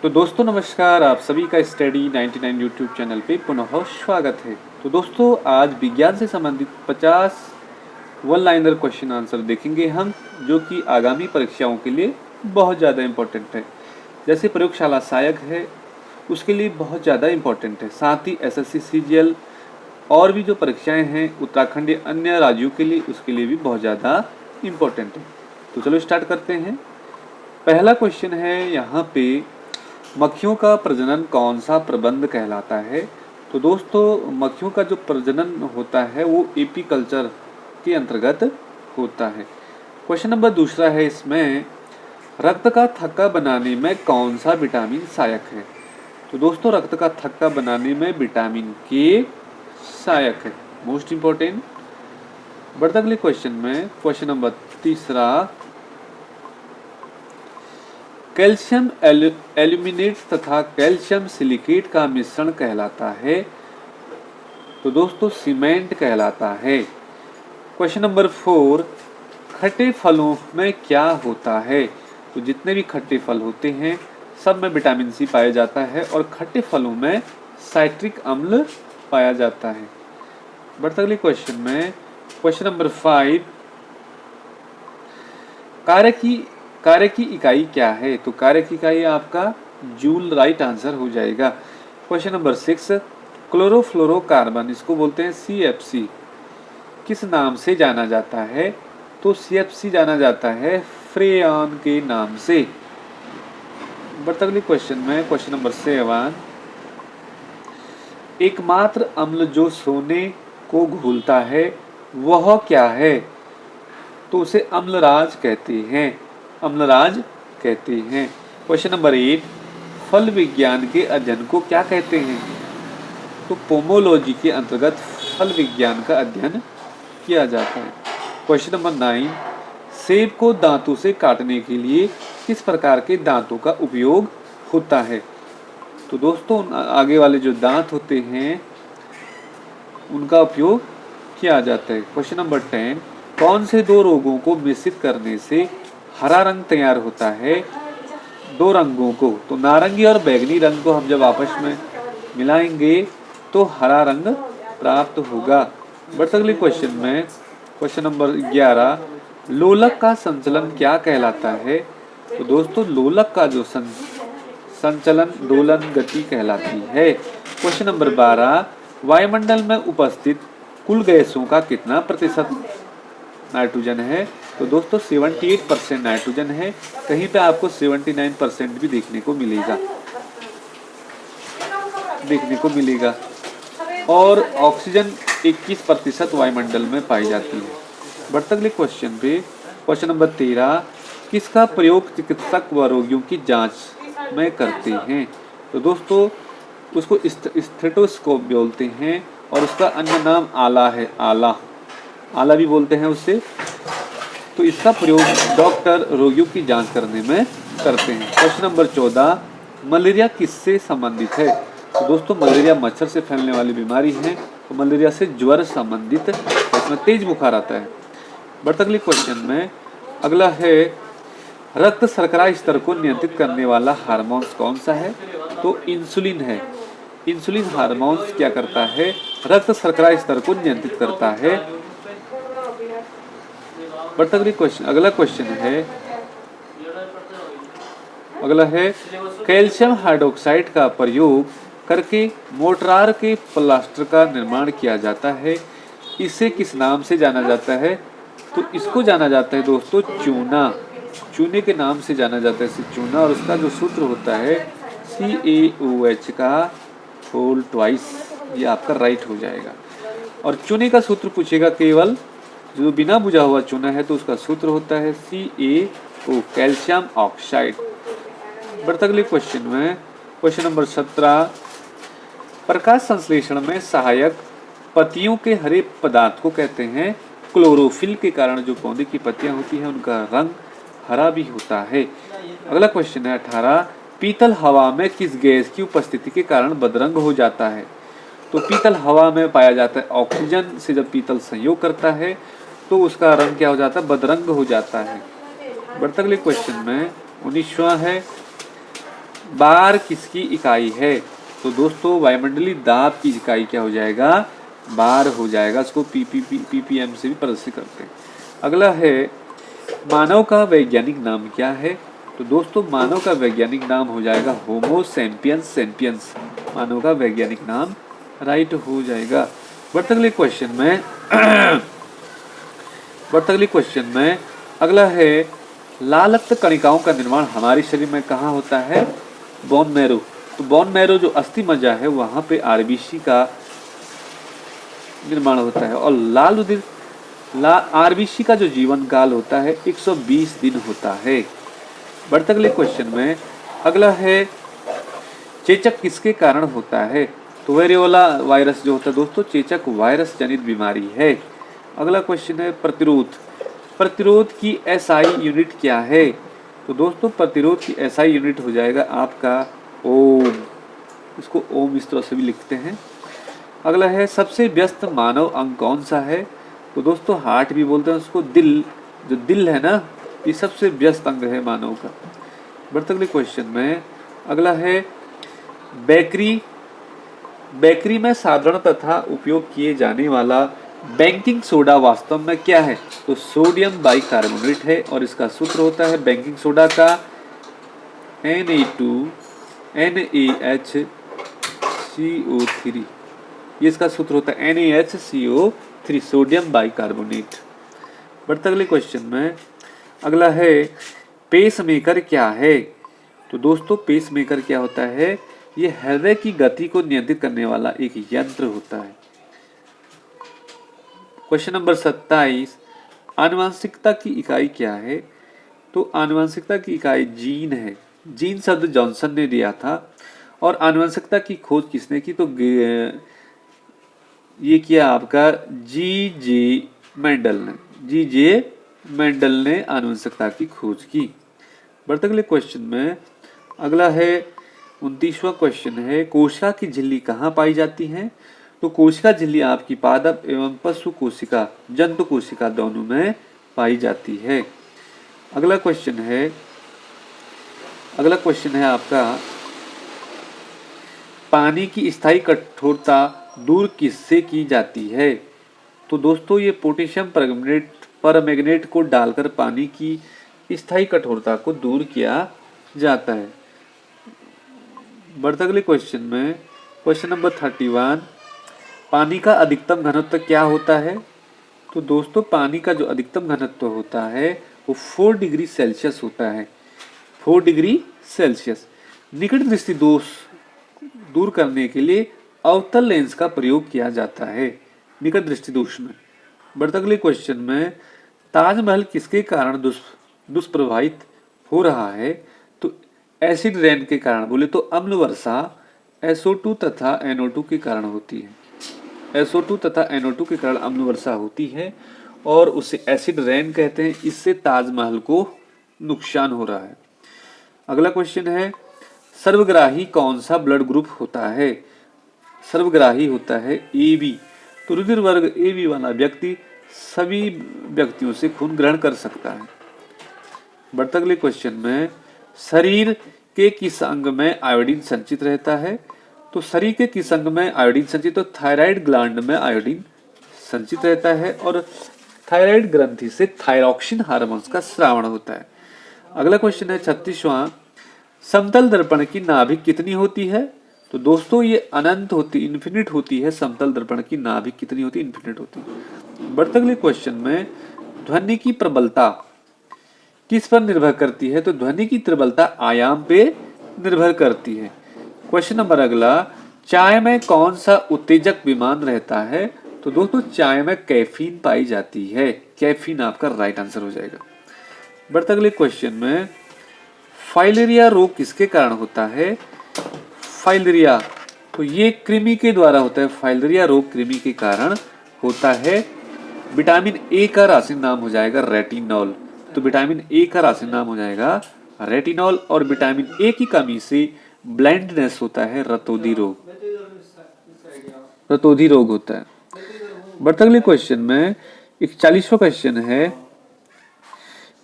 तो दोस्तों नमस्कार, आप सभी का स्टडी 99 यूट्यूब चैनल पे पुनः स्वागत है। तो दोस्तों आज विज्ञान से संबंधित 50 वन लाइनर क्वेश्चन आंसर देखेंगे हम, जो कि आगामी परीक्षाओं के लिए बहुत ज़्यादा इम्पोर्टेंट है। जैसे प्रयोगशाला सहायक है उसके लिए बहुत ज़्यादा इम्पोर्टेंट है, साथ ही एसएससी सीजीएल और भी जो परीक्षाएं हैं उत्तराखंड या अन्य राज्यों के लिए, उसके लिए भी बहुत ज़्यादा इम्पोर्टेंट है। तो चलो स्टार्ट करते हैं। पहला क्वेश्चन है यहाँ पे, मक्खियों का प्रजनन कौन सा प्रबंध कहलाता है? तो दोस्तों मक्खियों का जो प्रजनन होता है वो एपीकल्चर के अंतर्गत होता है। क्वेश्चन नंबर दूसरा है इसमें, रक्त का थक्का बनाने में कौन सा विटामिन सहायक है? तो दोस्तों रक्त का थक्का बनाने में विटामिन के सहायक है, मोस्ट इंपॉर्टेंट। बढ़ते अगले क्वेश्चन में, क्वेश्चन नंबर तीसरा, कैल्शियम एल्यूमिनेट तथा कैल्शियम सिलिकेट का मिश्रण कहलाता है? तो दोस्तों सीमेंट कहलाता है। क्वेश्चन नंबर 4, खट्टे फलों में क्या होता है? तो जितने भी खट्टे फल होते हैं सब में विटामिन सी पाया जाता है और खट्टे फलों में साइट्रिक अम्ल पाया जाता है। बढ़ते अगले क्वेश्चन में, क्वेश्चन नंबर 5, कार्य की इकाई क्या है? तो कार्य की इकाई आपका जूल, राइट आंसर हो जाएगा। क्वेश्चन नंबर 6, क्लोरोफ्लोरोकार्बन, इसको बोलते हैं CFC, किस नाम से जाना जाता है? तो CFC जाना जाता है फ्रेयॉन के नाम से। बढ़ते अगले क्वेश्चन में, क्वेश्चन नंबर 7, एकमात्र अम्ल जो सोने को घुलता है वह क्या है? तो उसे अम्लराज कहते हैं, अम्लराज कहते हैं। क्वेश्चन नंबर 8, फल विज्ञान के अध्ययन को क्या कहते हैं? तो पोमोलॉजी के अंतर्गत फल विज्ञान का अध्ययन किया जाता है। क्वेश्चन नंबर 9, सेब को दांतों से काटने के लिए किस प्रकार के दांतों का उपयोग होता है? तो दोस्तों आगे वाले जो दांत होते हैं उनका उपयोग किया जाता है। क्वेश्चन नंबर 10, कौन से दो रोगों को मिश्रित करने से हरा रंग तैयार होता है? दो रंगों को, तो नारंगी और बैगनी रंग को हम जब आपस में मिलाएंगे तो हरा रंग प्राप्त होगा। बढ़ते अगले क्वेश्चन में, क्वेश्चन नंबर 11, लोलक का संचलन क्या कहलाता है? तो दोस्तों लोलक का जो संचलन दोलन गति कहलाती है। क्वेश्चन नंबर 12, वायुमंडल में उपस्थित कुल गैसों का कितना प्रतिशत नाइट्रोजन है? तो दोस्तों 78% नाइट्रोजन है, कहीं पे आपको 79% भी देखने को मिलेगा और ऑक्सीजन 21% वायुमंडल में पाई जाती है। बढ़ते अगले क्वेश्चन पे, क्वेश्चन नंबर 13, किसका प्रयोग चिकित्सक व रोगियों की जांच में करते हैं? तो दोस्तों उसको स्टेथोस्कोप बोलते हैं और उसका अन्य नाम आला है, आला भी बोलते हैं उससे। तो इसका प्रयोग डॉक्टर रोगियों की जांच करने में करते हैं। क्वेश्चन नंबर 14, मलेरिया किससे संबंधित है? तो दोस्तों मलेरिया मच्छर से फैलने वाली बीमारी है, तो मलेरिया से ज्वर संबंधित, इसमें तेज बुखार आता है। बढ़ते अगले क्वेश्चन में, अगला है, रक्त शर्करा स्तर को नियंत्रित करने वाला हार्मोन्स कौन सा है? तो इंसुलिन है। इंसुलिन हार्मोन्स क्या करता है? रक्त शर्करा स्तर को नियंत्रित करता है। बढ़ते अगले क्वेश्चन, अगला क्वेश्चन है, अगला है, कैल्शियम हाइड्रोक्साइड का प्रयोग करके मोर्टार के प्लास्टर का निर्माण किया जाता है, इसे किस नाम से जाना जाता है? तो इसको जाना जाता है दोस्तों चूना, चूने के नाम से जाना जाता है इसे चूना, और उसका जो सूत्र होता है CaOH का होल ट्वाइस, ये आपका राइट हो जाएगा। और चूने का सूत्र पूछेगा केवल, जो बिना बुझा हुआ चूना है तो उसका सूत्र होता है CaO, कैल्शियम ऑक्साइड। बढ़ते अगले क्वेश्चन में, क्वेश्चन नंबर 17, प्रकाश संश्लेषण में सहायक पत्तियों के हरे पदार्थ को कहते हैं क्लोरोफिल के कारण जो पौधे की पत्तियां होती हैं उनका रंग हरा भी होता है। अगला क्वेश्चन है 18, पीतल हवा में किस गैस की उपस्थिति के कारण बदरंग हो जाता है? तो पीतल हवा में पाया जाता है, ऑक्सीजन से जब पीतल संयोग करता है तो उसका रंग क्या हो जाता है? बदरंग हो जाता है। बढ़ते अगले क्वेश्चन में 19वां है, बार किसकी इकाई है? तो दोस्तों वायुमंडलीय दाब की इकाई क्या हो जाएगा? बार हो जाएगा। इसको पीपीएम से भी प्रदर्शित करते हैं। अगला है मानव का वैज्ञानिक नाम क्या है? तो दोस्तों मानव का वैज्ञानिक नाम हो जाएगा होमो सैपियंस सेपियंस। मानव का वैज्ञानिक नाम राइट हो जाएगा। बढ़ते अगले क्वेश्चन में अगला है लालक्त कणिकाओं का निर्माण हमारे शरीर में कहाँ होता है? Bone marrow. तो बोन मैरो जो अस्थि मज्जा है वहां पे आरबीसी का निर्माण होता है। और आरबीसी का जो जीवन काल होता है 120 दिन होता है। बढ़ते अगले क्वेश्चन में अगला है चेचक किसके कारण होता है? तो वेरियोला वायरस जो होता है दोस्तों चेचक वायरस जनित बीमारी है। अगला क्वेश्चन है प्रतिरोध की एसआई यूनिट क्या है? तो दोस्तों प्रतिरोध की एसआई यूनिट हो जाएगा आपका ओम। इसको ओम इस तरह से भी लिखते हैं। अगला है सबसे व्यस्त मानव अंग कौन सा है? तो दोस्तों हार्ट भी बोलते हैं उसको। जो दिल है ना, ये सबसे व्यस्त अंग है मानव का। बढ़ते अगले क्वेश्चन में अगला है बेकरी में साधारण तथा उपयोग किए जाने वाला बेकिंग सोडा वास्तव में क्या है? तो सोडियम बाइकार्बोनेट है और इसका सूत्र होता है बेकिंग सोडा का NaCO3। ये इसका सूत्र होता है NaHCO3 सोडियम बाइकार्बोनेट। बढ़ते अगले क्वेश्चन में अगला है पेसमेकर क्या है? तो दोस्तों पेसमेकर क्या होता है? ये हृदय की गति को नियंत्रित करने वाला एक यंत्र होता है। क्वेश्चन नंबर 27 आनुवंशिकता की इकाई क्या है? तो आनुवंशिकता की इकाई जीन है। जीन शब्द जॉनसन ने दिया था। और आनुवंशिकता की खोज किसने की? तो ये किया आपका जी जे मेंडल ने आनुवंशिकता की खोज की। बढ़ते अगले क्वेश्चन में अगला है 29वां क्वेश्चन है कोशिका की झिल्ली कहाँ पाई जाती है? तो कोशिका झिल्ली आपकी पादप एवं पशु कोशिका जंतु कोशिका दोनों में पाई जाती है। अगला क्वेश्चन है आपका पानी की स्थायी कठोरता दूर किससे की जाती है? तो दोस्तों ये पोटेशियम परमैंगनेट को डालकर पानी की स्थायी कठोरता को दूर किया जाता है। बढ़ते अगले क्वेश्चन में क्वेश्चन नंबर 31 पानी का अधिकतम घनत्व क्या होता है? तो दोस्तों पानी का जो अधिकतम घनत्व होता है वो 4 डिग्री सेल्सियस होता है। 4 डिग्री सेल्सियस। निकट दृष्टि दोष दूर करने के लिए अवतल लेंस का प्रयोग किया जाता है निकट दृष्टि दोष में। बढ़ते अगले क्वेश्चन में ताजमहल किसके कारण दुष्प्रभावित हो रहा है? तो एसिड रेन के कारण। बोले तो अम्ल वर्षा SO2 तथा NO2 के कारण होती है। SO2 तथा NO2 के कारण अम्ल वर्षा होती है और उसे एसिड रेन कहते हैं। इससे ताजमहल को नुकसान हो रहा है। अगला क्वेश्चन है सर्वग्राही कौन सा ब्लड ग्रुप होता है? सर्वग्राही होता है AB। तो रुधिर वर्ग AB वाला व्यक्ति सभी व्यक्तियों से खून ग्रहण कर सकता है। बढ़ते अगले क्वेश्चन में शरीर के किस अंग में आयोडीन संचित रहता है? तो शरीर के किस अंग में आयोडीन संचित? तो थायराइड ग्लैंड में आयोडीन संचित रहता है और थायराइड ग्रंथि से थायरॉक्सिन हार्मोन्स का स्रावण होता है। अगला क्वेश्चन है 36वां समतल दर्पण की नाभिक कितनी होती है? तो दोस्तों ये अनंत होती इन्फिनिट होती है। समतल दर्पण की नाभिक कितनी होती है? इन्फिनिट होती है। बढ़ते अगले क्वेश्चन में ध्वनि की प्रबलता किस पर निर्भर करती है? तो ध्वनि की प्रबलता आयाम पे निर्भर करती है। क्वेश्चन नंबर अगला चाय में कौन सा उत्तेजक विमान रहता है? तो दोस्तों चाय में कैफीन पाई जाती है। कैफीन आपका राइट आंसर हो जाएगा। बढ़ते अगले क्वेश्चन में फाइलेरिया रोग किसके कारण होता है? फाइलेरिया तो ये कृमि के द्वारा होता है। फाइलेरिया रोग कृमि के कारण होता है। विटामिन ए का रासायनिक नाम हो जाएगा रेटिनॉल। तो विटामिन ए का रासायनिक नाम हो जाएगा रेटिनॉल। और विटामिन ए की कमी से ब्लाइंडनेस होता है, रतौंधी रोग होता है। बढ़ते अगले क्वेश्चन में 41वां क्वेश्चन है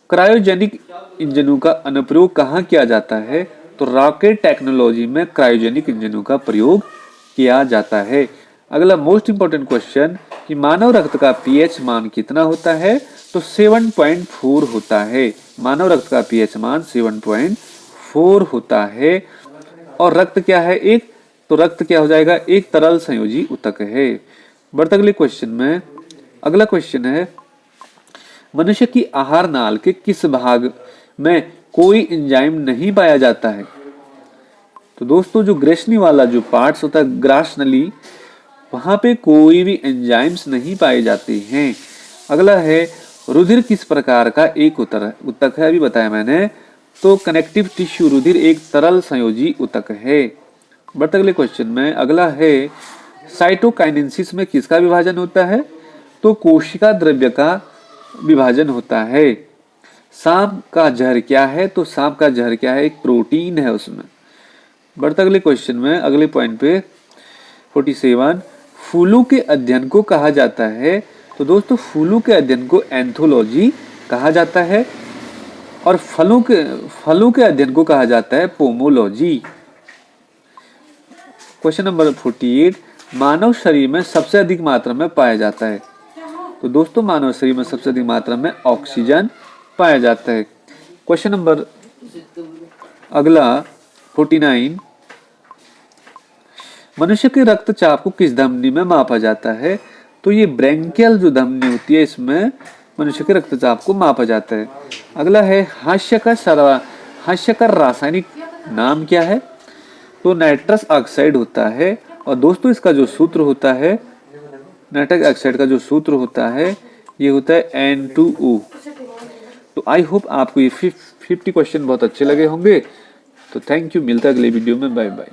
क्रायोजेनिक इंजनों का अनुप्रयोग कहाँ किया जाता है? तो रॉकेट टेक्नोलॉजी में क्रायोजेनिक इंजनों का प्रयोग किया जाता है। अगला मोस्ट इंपोर्टेंट क्वेश्चन कि मानव रक्त का पीएच मान कितना होता है, तो 7.4 होता है। मानव रक्त का पीएच मान 7.4 होता है। और रक्त क्या है? एक, तो रक्त क्या हो जाएगा? एक तरल संयोजी ऊतक है। बढ़ते अगले क्वेश्चन में। अगला क्वेश्चन है मनुष्य की आहार नाल के किस भाग में कोई एंजाइम नहीं पाया जाता है? तो दोस्तों जो ग्रेशनी वाला जो पार्ट्स होता है, ग्रास नली, वहां पे कोई भी एंजाइम्स नहीं पाए जाते हैं। अगला है रुधिर किस प्रकार का एक ऊतक है? अभी बताया मैंने। तो कनेक्टिव टिश्यू रुधिर एक तरल संयोजी ऊतक है। बढ़ते अगले क्वेश्चन में। अगला है साइटोकाइनेसिस में किसका विभाजन होता है? तो कोशिका द्रव्य का विभाजन होता है। सांप का जहर क्या है? तो सांप का जहर क्या है? एक प्रोटीन है उसमें। बढ़ते अगले क्वेश्चन में। अगले पॉइंट पे 47 फूलों के अध्ययन को कहा जाता है? तो दोस्तों फूलों के अध्ययन को एंथोलॉजी कहा जाता है और फलों के अध्ययन को कहा जाता है पोमोलॉजी। क्वेश्चन नंबर 48 मानव शरीर में सबसे अधिक मात्रा में पाया जाता है? तो दोस्तों मानव शरीर में सबसे अधिक मात्रा में ऑक्सीजन पाया जाता है। क्वेश्चन नंबर अगला 49 मनुष्य के रक्तचाप को किस धमनी में मापा जाता है? तो ये ब्रैंकियल जो धमनी होती है इसमें मनुष्य के रक्तचाप को मापा जाता है। अगला है हास्य का रासायनिक नाम क्या है? तो नाइट्रस ऑक्साइड होता है। और दोस्तों इसका जो सूत्र होता है, नाइट्रस ऑक्साइड का जो सूत्र होता है ये होता है N2O। तो आई होप आपको ये 50 क्वेश्चन बहुत अच्छे लगे होंगे। तो थैंक यू, मिलता है अगले वीडियो में। Bye bye.